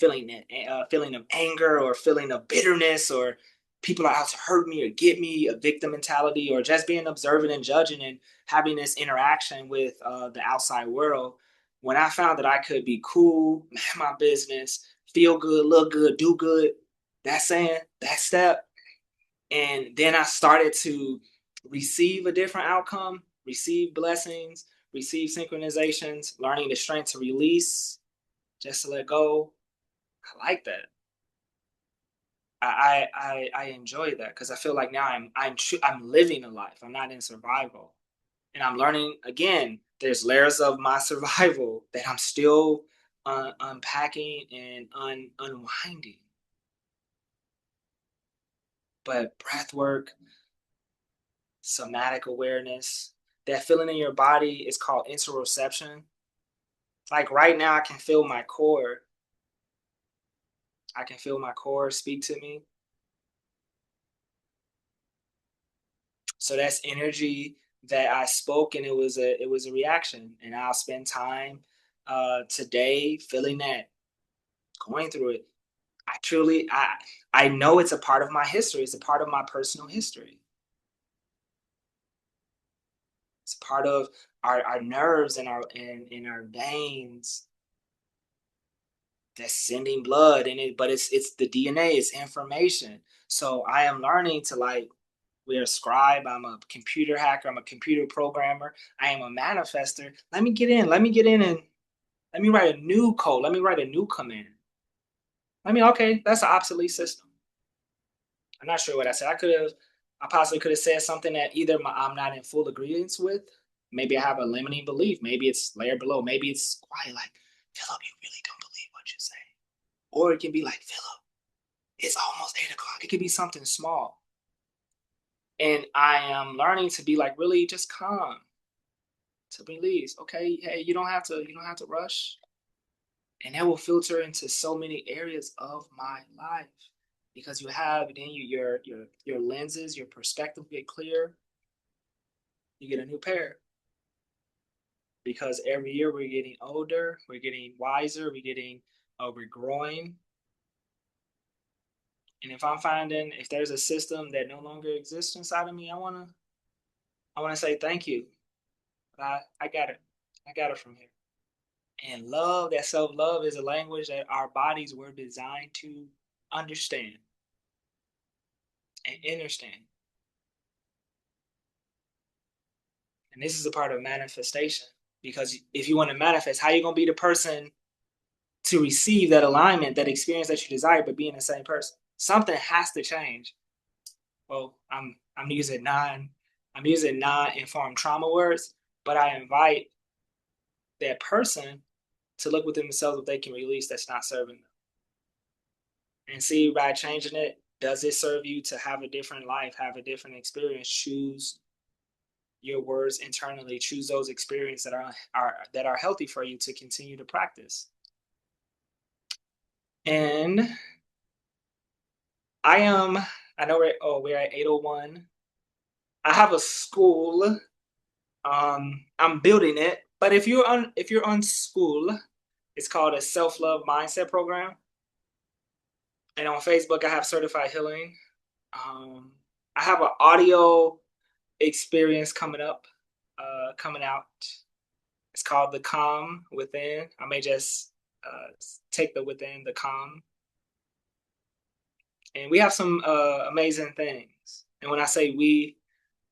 Feeling of anger or feeling of bitterness or people are out to hurt me or get me, a victim mentality, or just being observant and judging and having this interaction with the outside world. When I found that I could be cool, man my business, feel good, look good, do good, that step. And then I started to receive a different outcome, receive blessings, receive synchronizations, learning the strength to release, just to let go. I like that. I enjoy that because I feel like now I'm living a life. I'm not in survival, and I'm learning again. There's layers of my survival that I'm still unpacking and unwinding. But breath work, somatic awareness, that feeling in your body is called interoception. Like right now, I can feel my core. I can feel my core speak to me. So that's energy that I spoke, and it was a reaction. And I'll spend time today feeling that, going through it. I know it's a part of my history. It's a part of my personal history. It's part of our nerves and our veins that's sending blood in it, but it's the DNA, it's information. So I am learning to like we're a scribe, I'm a computer hacker, I'm a computer programmer, I am a manifester. Let me get in and let me write a new code, let me write a new command. Okay, that's an obsolete system. I'm not sure what I said. I possibly could have said something that either I'm not in full agreement with. Maybe I have a limiting belief. Maybe it's layer below. Maybe it's quiet, like, Philip, you really don't believe what you say. Or it can be like, Philip, it's almost 8 o'clock. It could be something small. And I am learning to be like really just calm, to release. Okay, hey, you don't have to rush. And that will filter into so many areas of my life. Because your lenses, your perspective get clear, you get a new pair. Because every year we're getting older, we're getting wiser, we're growing. And if there's a system that no longer exists inside of me, I wanna say thank you. I got it. I got it from here. And that self love is a language that our bodies were designed to understand and understand. And this is a part of manifestation. Because if you want to manifest, how you gonna be the person to receive that alignment, that experience that you desire, but being the same person? Something has to change. Well, I'm using non-informed trauma words, but I invite that person to look within themselves what they can release that's not serving them. And see by changing it, does it serve you to have a different life, have a different experience? Choose your words internally. Choose those experiences that are healthy for you to continue to practice. And I am. I know we're at 8:01. I have a school. I'm building it. But if you're on school, it's called a self love mindset program. And on Facebook, I have certified healing. Um, I have an audio experience coming out. It's called The Calm Within. I may just take the within, the calm. And we have some amazing things. And when I say we,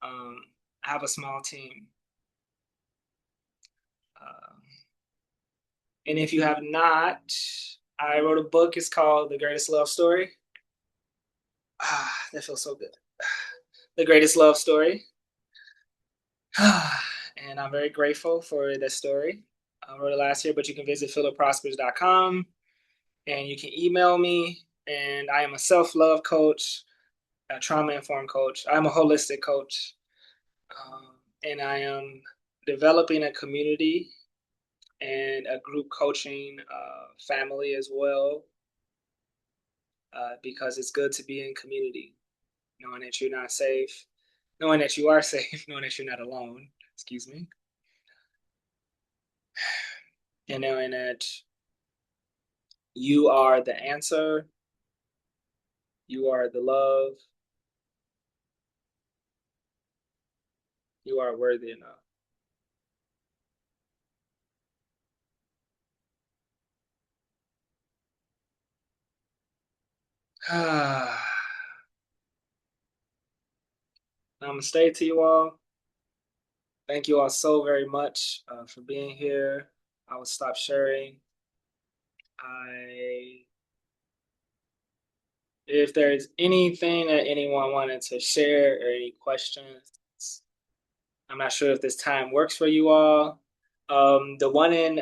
I have a small team. Uh, and if you have not, I wrote a book. It's called The Greatest Love Story. That feels so good. The Greatest Love Story. And I'm very grateful for this story. I wrote it last year, but you can visit philipprospers.com and you can email me. And I am a self love coach. a trauma-informed coach. I'm a holistic coach, and I am developing a community and a group coaching family as well, because it's good to be in community, knowing that you're not safe, knowing that you are safe, knowing that you're not alone. Excuse me, and knowing that you are the answer, you are the love, you are worthy enough. Namaste to you all. Thank you all so very much for being here. I will stop sharing. I, if there's anything that anyone wanted to share or any questions, I'm not sure if this time works for you all. The one in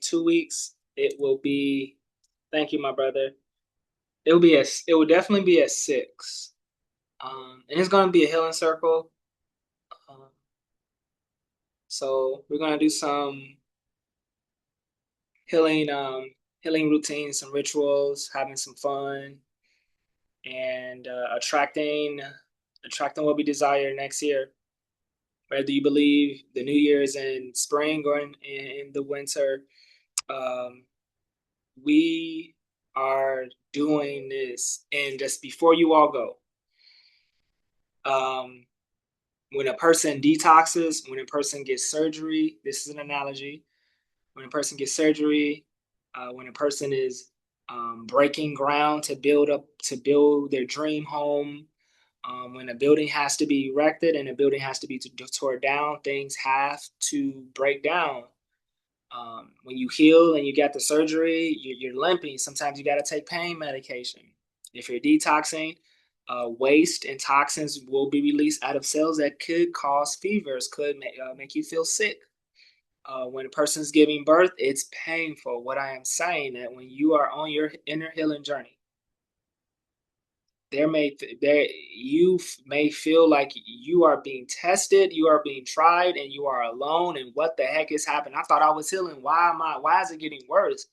2 weeks, it will be. Thank you, my brother. It will definitely be at 6. And it's gonna be a healing circle. Um, so we're gonna do some healing, healing routines, some rituals, having some fun, and attracting what we desire next year. Whether you believe the new year is in spring or in the winter, um, we are doing this. And just before you all go, um, when a person detoxes, when a person gets surgery, this is an analogy. When a person gets surgery, when a person is breaking ground to build their dream home, when a building has to be erected and a building has to be tore down, things have to break down. When you heal and you get the surgery, you're limping. Sometimes you got to take pain medication. If you're detoxing, waste and toxins will be released out of cells that could cause fevers, could make you feel sick. When a person's giving birth, it's painful. What I am saying that when you are on your inner healing journey, there you may feel like you are being tested, you are being tried, and you are alone. And what the heck is happening? I thought I was healing. Why is it getting worse?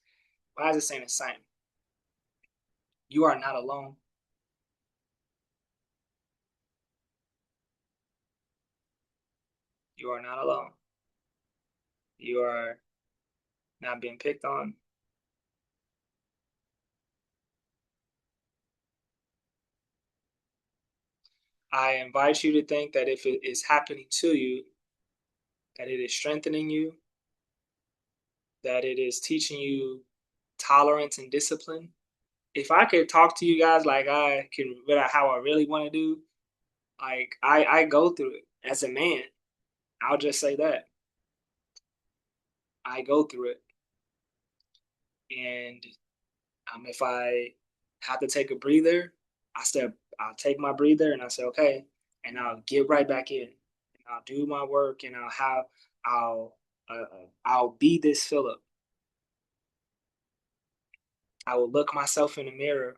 Why is it saying the same? You are not alone. You are not alone. You are not being picked on. I invite you to think that if it is happening to you, that it is strengthening you, that it is teaching you tolerance and discipline. If I could talk to you guys like I can, how I really want to do, like I go through it as a man. I'll just say that I go through it, and if I have to take a breather, I'll take my breather, and I say okay, and I'll get right back in, and I'll do my work, and I'll I'll be this Philip. I will look myself in the mirror.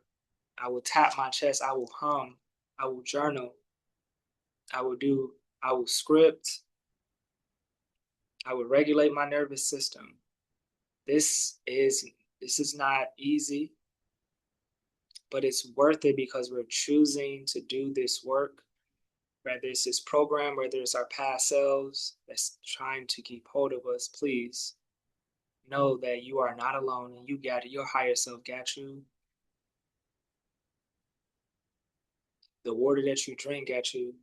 I will tap my chest. I will hum. I will journal. I will do. I will script. I will regulate my nervous system. This is this is not easy, but it's worth it because we're choosing to do this work. Whether it's this program, whether it's our past selves that's trying to keep hold of us, please know that you are not alone and you got it. Your higher self got you. The water that you drink got you.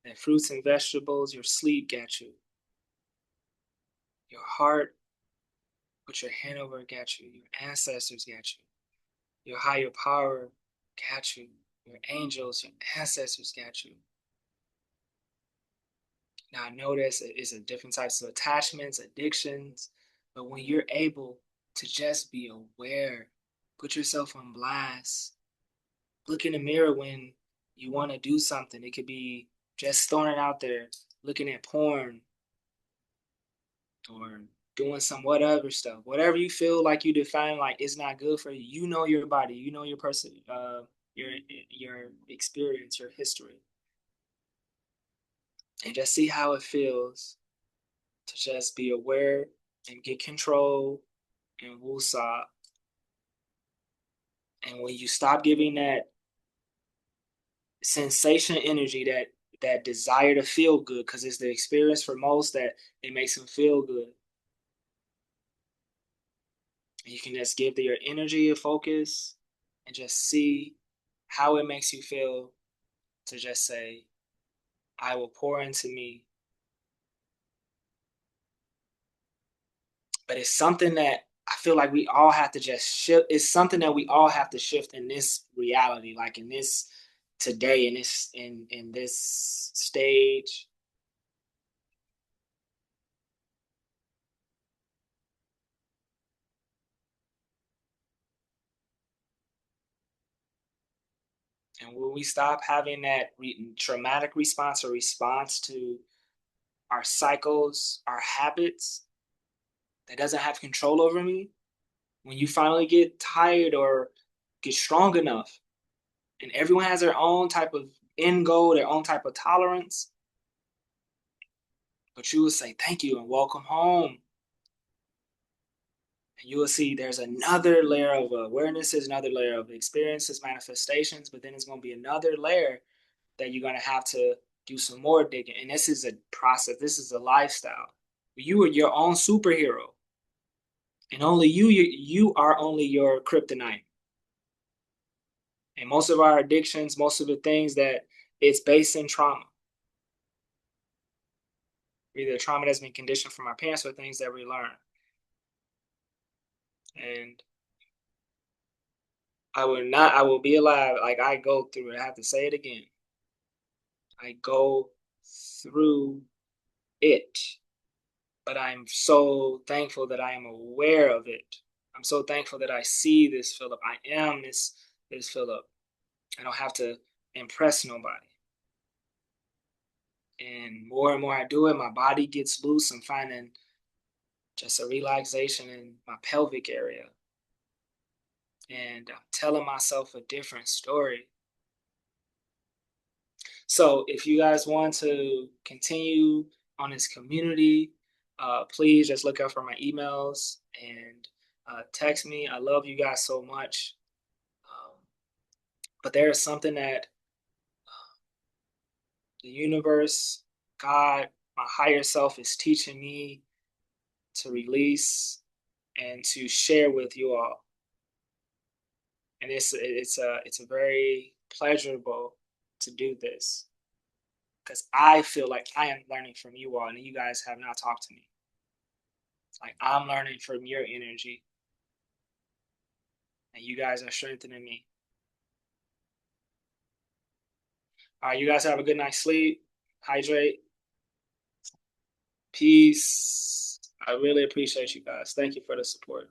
And fruits and vegetables, your sleep got you. Your heart, put your hand over it, got you. Your ancestors got you. Your higher power got you. Your angels, your ancestors got you. Now I know it's a different types of attachments, addictions, but when you're able to just be aware, put yourself on blast, look in the mirror when you want to do something. It could be just throwing it out there, looking at porn or doing some whatever stuff. Whatever you feel like you define like it's not good for you. You know your body, you know your person. your your experience, your history, and just see how it feels to just be aware and get control and woosah. And when you stop giving that sensation energy, that desire to feel good, because it's the experience for most that it makes them feel good. You can just give your energy, your focus, and just see how it makes you feel to just say, I will pour into me. But it's something that I feel like we all have to just shift. It's something that we all have to shift in this reality, like in this today, in this stage. And when we stop having that traumatic response or response to our cycles, our habits that doesn't have control over me, when you finally get tired or get strong enough, and everyone has their own type of end goal, their own type of tolerance, but you will say thank you and welcome home. And you will see there's another layer of awareness, there's another layer of experiences, manifestations, but then it's going to be another layer that you're going to have to do some more digging. And this is a process, this is a lifestyle. You are your own superhero. And only you are only your kryptonite. And most of our addictions, most of the things that it's based in trauma. Either trauma that's been conditioned from our parents or things that we learn. And I will be alive. Like I go through it. I have to say it again. I go through it. But I'm so thankful that I am aware of it. I'm so thankful that I see this Philip. I am this Philip. I don't have to impress nobody. And more I do it, my body gets loose. I'm finding just a relaxation in my pelvic area. And I'm telling myself a different story. So if you guys want to continue on this community, please just look out for my emails and text me. I love you guys so much. Um, but there is something that the universe, God, my higher self is teaching me to release and to share with you all. And it's a very pleasurable to do this because I feel like I am learning from you all, and you guys have not talked to me. Like I'm learning from your energy, and you guys are strengthening me. All right, you guys have a good night's sleep. Hydrate. Peace. I really appreciate you guys. Thank you for the support.